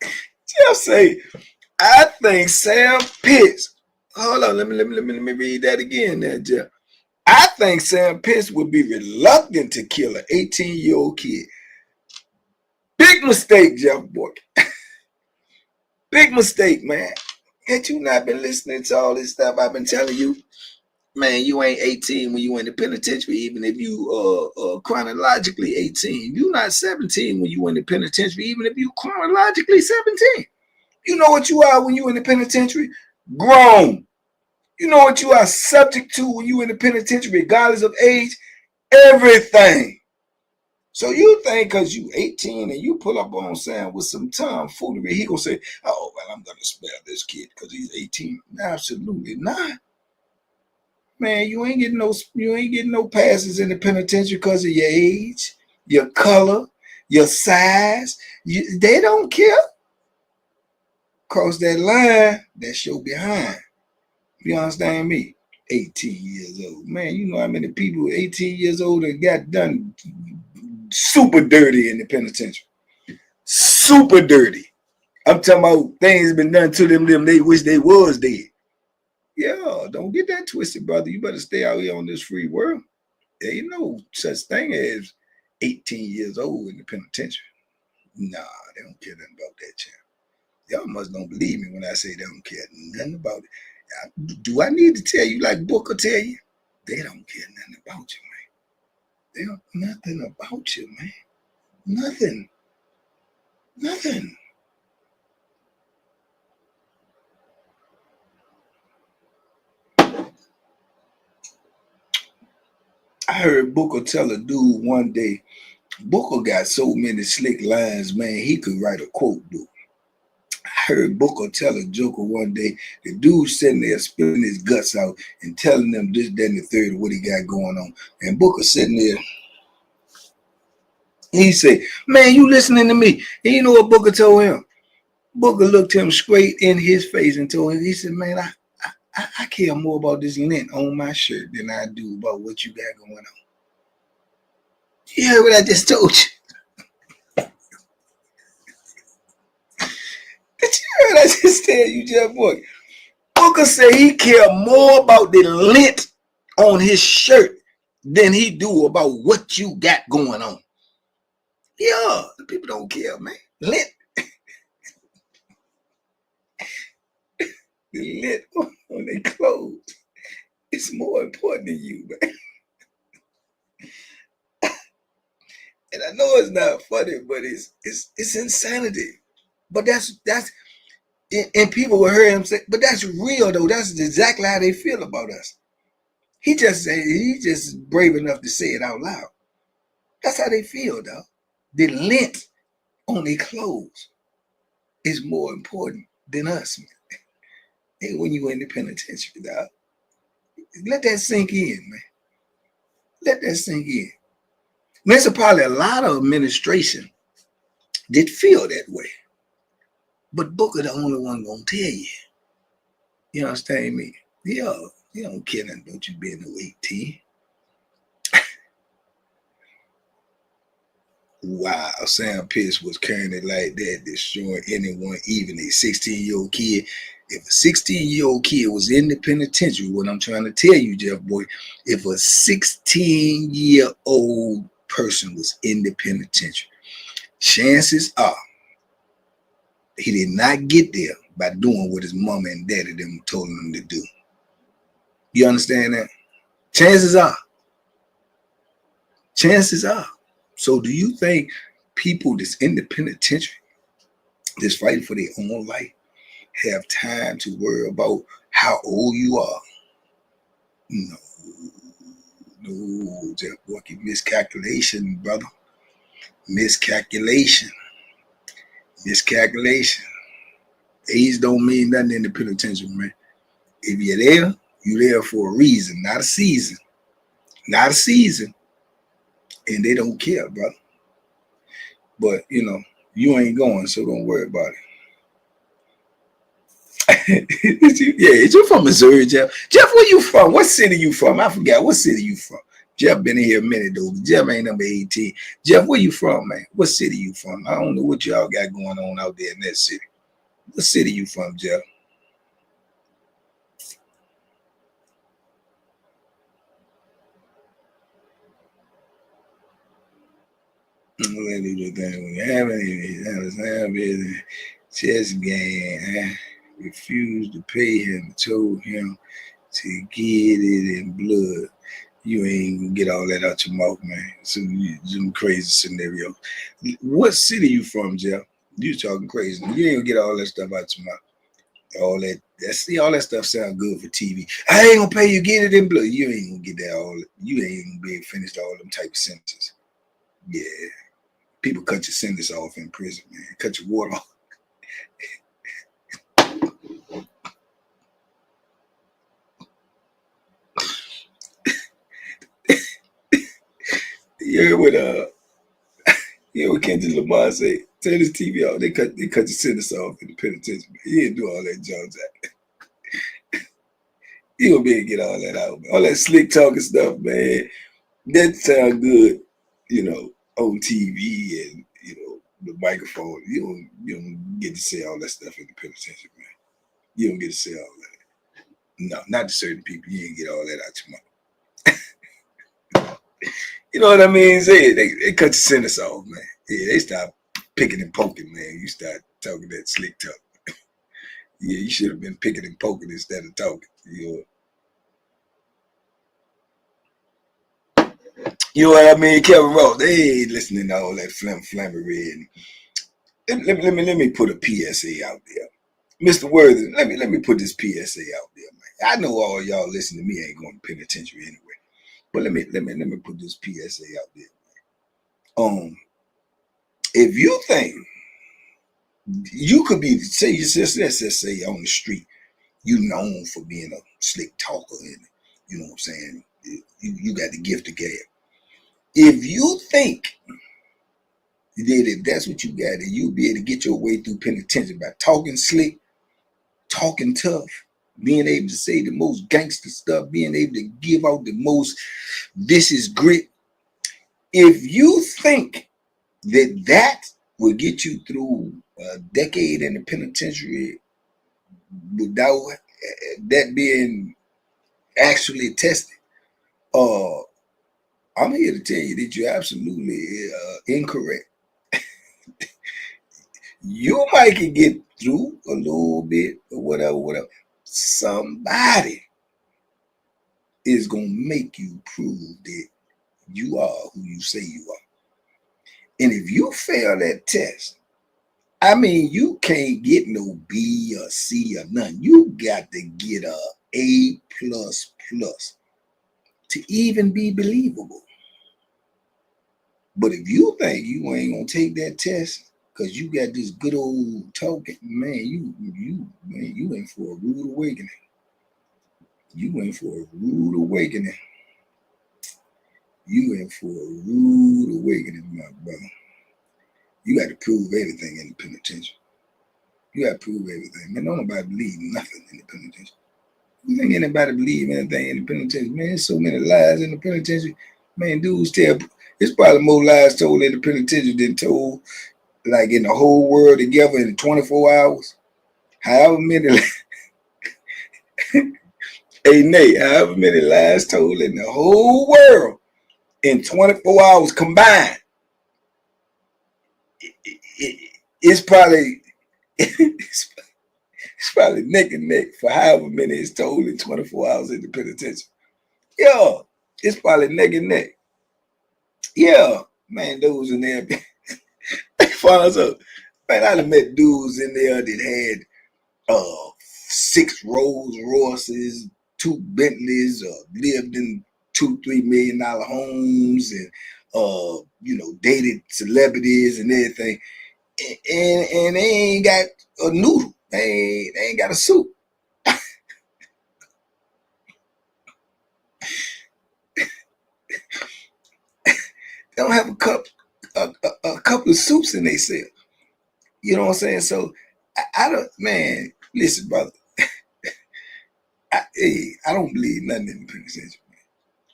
Jeff say, I think Sam Pitts. Hold on, let me read that again there, Jeff. I think Sam Pitts would be reluctant to kill an 18-year-old kid. Big mistake, Jeff Bork. Big mistake, man. Had you not been listening to all this stuff I've been telling you, man, you ain't 18 when you in the penitentiary, even if you chronologically 18. You not 17 when you in the penitentiary, even if you chronologically 17. You know what you are when you in the penitentiary? Grown. You know what you are subject to when you in the penitentiary, regardless of age? Everything. So you think because you 18 and you pull up on Sam with some tomfoolery, he gonna say, oh, well, I'm gonna spare this kid because he's 18. Absolutely not. Man, you ain't getting no passes in the penitentiary because of your age, your color, your size. They don't care. Cross that line, that's your behind. You understand me? 18 years old. Man, you know how many people 18 years old that got done super dirty in the penitentiary. Super dirty. I'm talking about things been done to them they wish they was dead. Yeah, don't get that twisted, brother. You better stay out here on this free world. There ain't no such thing as 18 years old in the penitentiary. Nah, they don't care nothing about that, champ. Y'all must don't believe me when I say they don't care nothing about it. Do I need to tell you like Booker tell you? They don't care nothing about you, man. They don't nothing about you, man. Nothing. Nothing. I heard Booker tell a dude one day, Booker got so many slick lines, man, he could write a quote, dude. I heard Booker tell a joker one day, the dude sitting there spilling his guts out and telling them this, that, and the third of what he got going on. And Booker sitting there, he said, man, you listening to me? And you know what Booker told him? Booker looked him straight in his face and told him, he said, man, I care more about this lint on my shirt than I do about what you got going on. You heard what I just told you? Did you hear what I just tell you, Jeff Boy? Booker said he care more about the lint on his shirt than he do about what you got going on. Yeah, the people don't care, man. Lint. The lint on their clothes. It's more important than you, man. And I know it's not funny, but it's insanity. But that's and people will hear him say, but that's real though. That's exactly how they feel about us. He's just brave enough to say it out loud. That's how they feel, though. The lint on their clothes is more important than us, man. Hey, when you in the penitentiary, dog. Let that sink in, man. Let that sink in. There's probably a lot of administration that feel that way. But Booker the only one gonna tell you. You understand me? Yo, you don't care nothing about you being no 18. Wow, Sam Pierce was carrying it like that, destroying anyone, even a 16-year-old kid. If a 16-year-old kid was in the penitentiary, what I'm trying to tell you, Jeff Boy, if a 16-year-old person was in the penitentiary, chances are he did not get there by doing what his mama and daddy them told him to do. You understand that? Chances are. Chances are. So do you think people that's in the penitentiary, that's fighting for their own life, have time to worry about how old you are? No, Jeff Bucky, miscalculation, brother. Miscalculation. Age don't mean nothing in the penitentiary, man. If you're there for a reason, not a season. Not a season. And they don't care, brother. But, you ain't going, so don't worry about it. Yeah, you're from Missouri, Jeff. Jeff, where you from? What city you from? I forgot. What city you from? Jeff been in here a minute, though. Jeff ain't number 18. Jeff, where you from, man? What city you from? I don't know what y'all got going on out there in that city. What city you from, Jeff? Chess game. Refused to pay him. Told him to get it in blood. You ain't gonna get all that out your mouth, man. Some crazy scenario. What city you from, Jeff? You talking crazy. You ain't gonna get all that stuff out your mouth. All that stuff sound good for TV. I ain't gonna pay you, get it in blood. You ain't gonna get that all. You ain't gonna be able to finish all them type of sentences. Yeah. People cut your sentence off in prison, man. Cut your water off. You heard what Kendrick Lamar say? Turn his TV off. They cut your sentence off in the penitentiary. Man. He didn't do all that Jones Act. You gonna be able to get all that out, man. All that slick talking stuff, man. That sound good, on TV and the microphone. You don't get to say all that stuff in the penitentiary, man. You don't get to say all that. No, not to certain people. You ain't get all that out your mouth. You know what I mean? They cut your sentence off, man. Yeah, they stop picking and poking, man. You start talking that slick talk. Yeah, you should have been picking and poking instead of talking. You know what I mean? Kevin Ross, they ain't listening to all that flammery. Let me put a PSA out there. Mr. Worthy, let me put this PSA out there, man. I know all y'all listening to me ain't going to penitentiary anyway. But let me put this PSA out there, man. If you think you could be, let's just say on the street, you known for being a slick talker and you know what I'm saying, you got the gift of gab. If you think that if that's what you got, and you'll be able to get your way through penitentiary by talking slick, talking tough, being able to say the most gangster stuff, being able to give out the most vicious grit. If you think that will get you through a decade in the penitentiary without that being actually tested, I'm here to tell you that you're absolutely incorrect. You might can get through a little bit or whatever. Somebody is going to make you prove that you are who you say you are. And if you fail that test, I mean, you can't get no B or C or nothing. You got to get a A++ to even be believable. But if you think you ain't going to take that test Cause you got this good old talking, man. You in for a rude awakening. You in for a rude awakening. You in for a rude awakening, my brother. You got to prove everything in the penitentiary. You got to prove everything. Man, don't nobody believe nothing in the penitentiary. You think anybody believe anything in the penitentiary? Man, there's so many lies in the penitentiary. Man, dudes tell, it's probably more lies told in the penitentiary than told like in the whole world together in 24 hours. However many, hey Nate, however many lies told in the whole world in 24 hours combined, it's probably it's probably neck and neck for however many is told in 24 hours in the penitentiary. Yeah, it's probably neck and neck. Yeah, man, those in there. Find us up. Man, I done met dudes in there that had 6 Rolls Royces, 2 Bentleys, lived in $2-3 million homes, and dated celebrities and everything, and they ain't got a noodle. They ain't got a soup. They don't have a couple of soups in they cell. You know what I'm saying? So I don't, man. Listen, brother. I don't believe nothing in the penitentiary.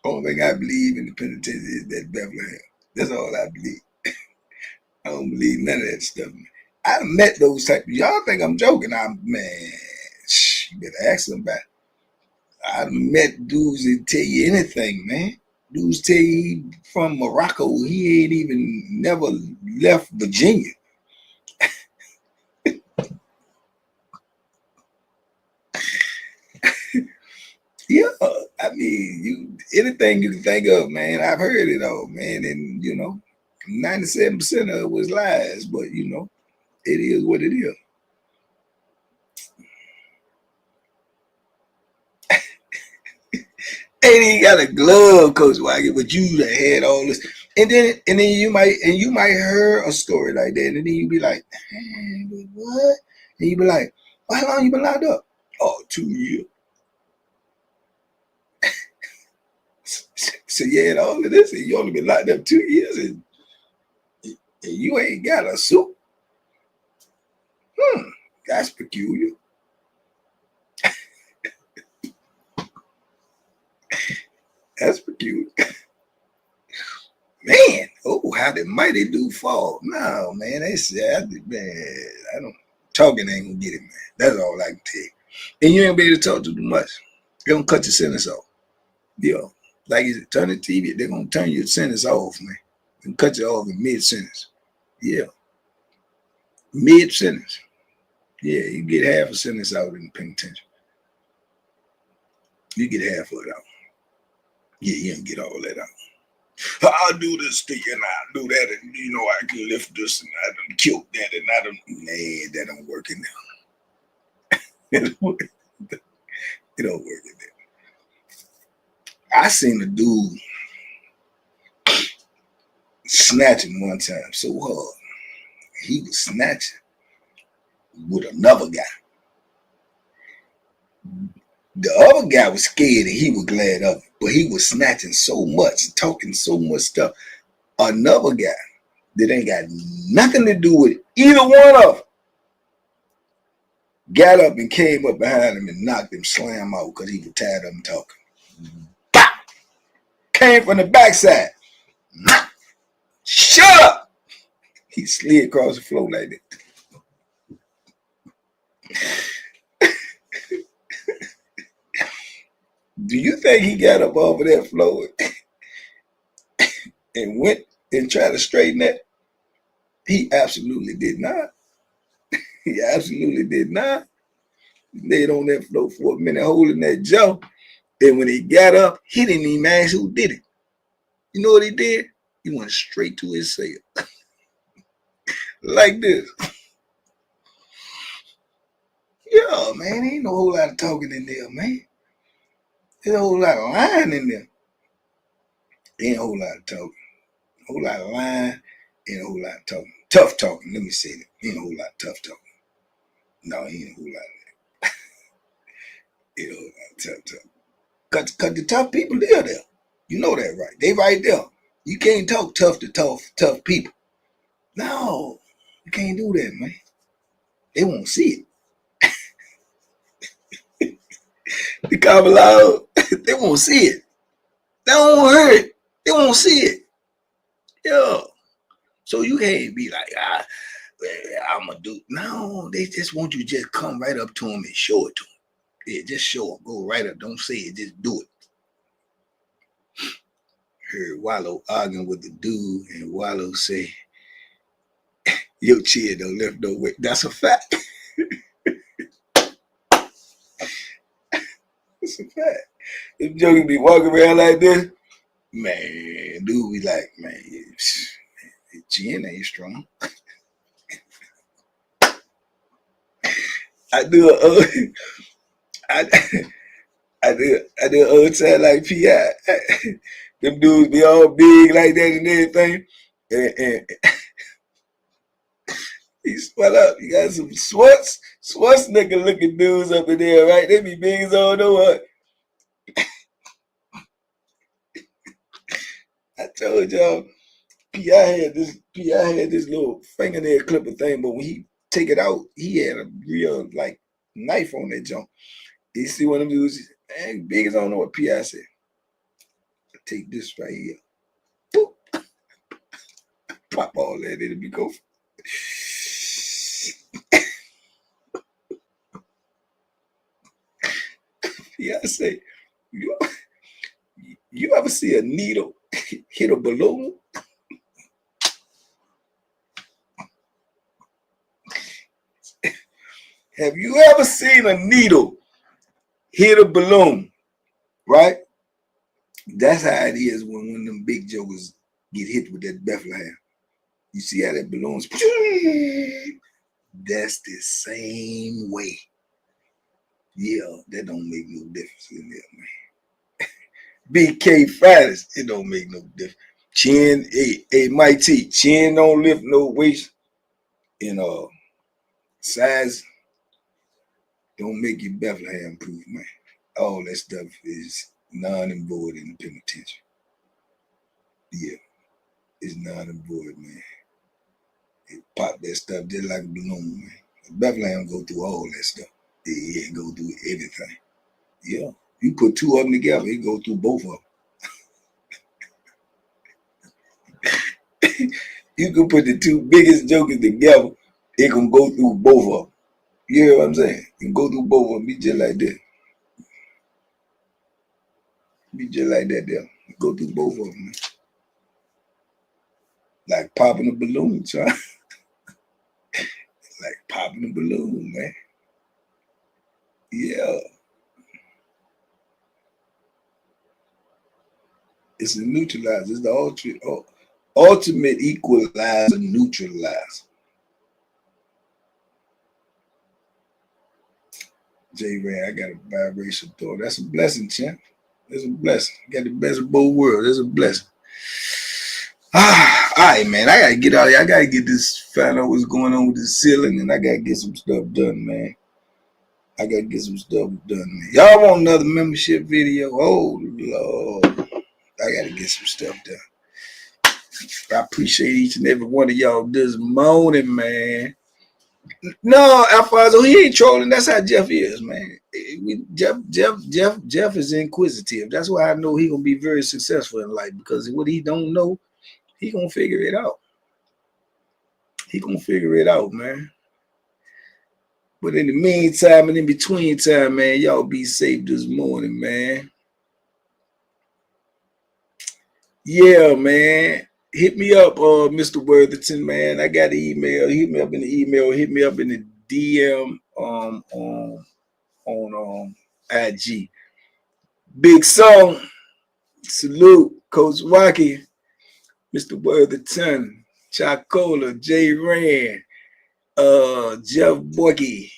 Only thing I believe in the penitentiary is that Bethlehem. That's all I believe. I don't believe none of that stuff, man. I met those type of, y'all think I'm joking. Man, you better ask them about it. I met dudes that tell you anything, man. Dudes tell you he from Morocco. He ain't even never left Virginia. Yeah, I mean, anything you can think of, man. I've heard it all, man, and 97% of it was lies, but it is what it is. Ain't even got a glove, Coach Wagon, but you had all this, and then you might hear a story like that, and then you be like, hey, what? And you be like, well, how long you been locked up? Oh, 2 years. So you had all of this, and you only been locked up 2 years, and you ain't got a suit. That's peculiar. That's peculiar. Man, oh, how the mighty do fall. No, man, they said, man, I don't, talking ain't gonna get it, man. That's all I can tell you. And you ain't be able to talk too much. They're gonna cut your sentence off. Yeah. Like you turn the TV, they're gonna turn your sentence off, man. And cut you off in mid-sentence. Yeah. Mid-sentence. Yeah, you get half a sentence out in the penitentiary. You get half of it out. Yeah, you don't get all that out. I'll do this to you and I'll do that, and I can lift this and I done killed that and I done, man, that don't work in there. It don't work in there. I seen a dude snatching one time so hard. He was snatching with another guy. The other guy was scared and he was glad of it, but he was snatching so much, talking so much stuff. Another guy that ain't got nothing to do with either one of them got up and came up behind him and knocked him slam out because he was tired of him talking. Bah! Came from the backside. Shut up! He slid across the floor like that. Do you think he got up off of that floor and went and tried to straighten that? He absolutely did not. He absolutely did not. He laid on that floor for a minute holding that jaw. Then when he got up, he didn't even ask who did it. You know what he did? He went straight to his cell. Like this. Yeah, man, ain't no whole lot of talking in there, man. There's a whole lot of lying in there. Ain't a whole lot of talking. A whole lot of lying Ain't a whole lot of talking. Tough talking. Let me say that. Ain't a whole lot of tough talking. No, ain't a whole lot of that. Ain't a whole lot of tough talking. Cause the tough people live there. You know that, right? They right there. You can't talk tough to tough people. No, you can't do that, man. They won't see it. The common law, they won't see it. They don't hear it. They won't see it. Yeah. So you can't be like, I'm gonna do. No, they just want you to just come right up to them and show it to them. Yeah, just show them. Go right up. Don't say it. Just do it. Heard Wallow arguing with the dude, and Wallow say, your chin don't lift no weight. That's a fact. That's a fact. If Joker be walking around like this, man, dude be like, man, his chin ain't strong. I do a old time like P.I. Them dudes be all big like that and everything. And he swell up. You got some Schwarzenegger looking dudes up in there, right? They be big as all know what. I told y'all, P.I. had this little fingernail clipper thing, but when he take it out, he had a real like knife on that jump. You see one of them dudes, man, big as I don't know what P.I. said. Take this right here. Boop. Pop all that in it. Be go. P.I. say, you ever see a needle hit a balloon? Have you ever seen a needle hit a balloon? Right? That's how it is when them big jokers get hit with that Bethlehem. You see how that balloon's that's the same way. Yeah, that don't make no difference in there, man. BK Fridays, it don't make no difference. Chin, hey, my T, chin don't lift no waist. Size don't make you Bethlehem proof, man. All that stuff is non and void in the penitentiary. Yeah, it's non and void, man. It pop that stuff just like a balloon, man. Bethlehem go through all that stuff. It go through everything. Yeah, you put two of them together, it go through both of them. You can put the two biggest jokers together, it can go through both of them. You hear what I'm saying? It can go through both of them, be just like that. Be just like that there. Go through both of them, man. Like popping a balloon, son. Like popping a balloon, man. Yeah. It's a neutralizer. It's the ultimate equalizer, neutralizer. J-Ray, I got a vibration thought. That's a blessing, champ. That's a blessing. Got the best of both worlds. That's a blessing. All right, man. I gotta get out of here. I gotta get this, find out what's going on with the ceiling, and I gotta get some stuff done, man. I gotta get some stuff done, man. Y'all want another membership video? Oh Lord. I gotta get some stuff done. I appreciate each and every one of y'all this morning, man. No, Alfonso, he ain't trolling. That's how Jeff is, man. Jeff is inquisitive. That's why I know he gonna be very successful in life, because what he don't know, he gonna figure it out. He gonna figure it out, man. But in the meantime and in between time, man, y'all be safe this morning, man. Yeah, man. Hit me up, Mr. Worthington, man. I got the email. Hit me up in the email. Hit me up in the DM on IG. Big song. Salute, Coach Wacky, Mr. Worthington, Chacola, J Rand, Jeff Borky.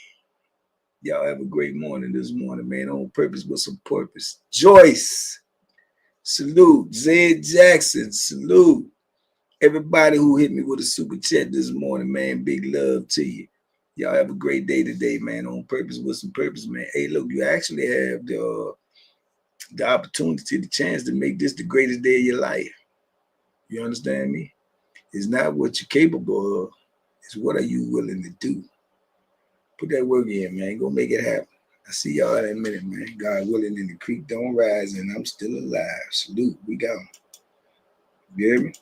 Y'all have a great morning this morning, man. On purpose with some purpose. Joyce, salute. Zed Jackson, salute. Everybody who hit me with a super chat this morning, man, big love to you. Y'all have a great day today, man. On purpose with some purpose, man. Hey, look, you actually have the opportunity, the chance to make this the greatest day of your life. You understand me? It's not what you're capable of. It's what are you willing to do. Put that work in, man. Go make it happen. I see y'all in a minute, man. God willing, and the creek don't rise, and I'm still alive. Salute. We got 'em. You hear me?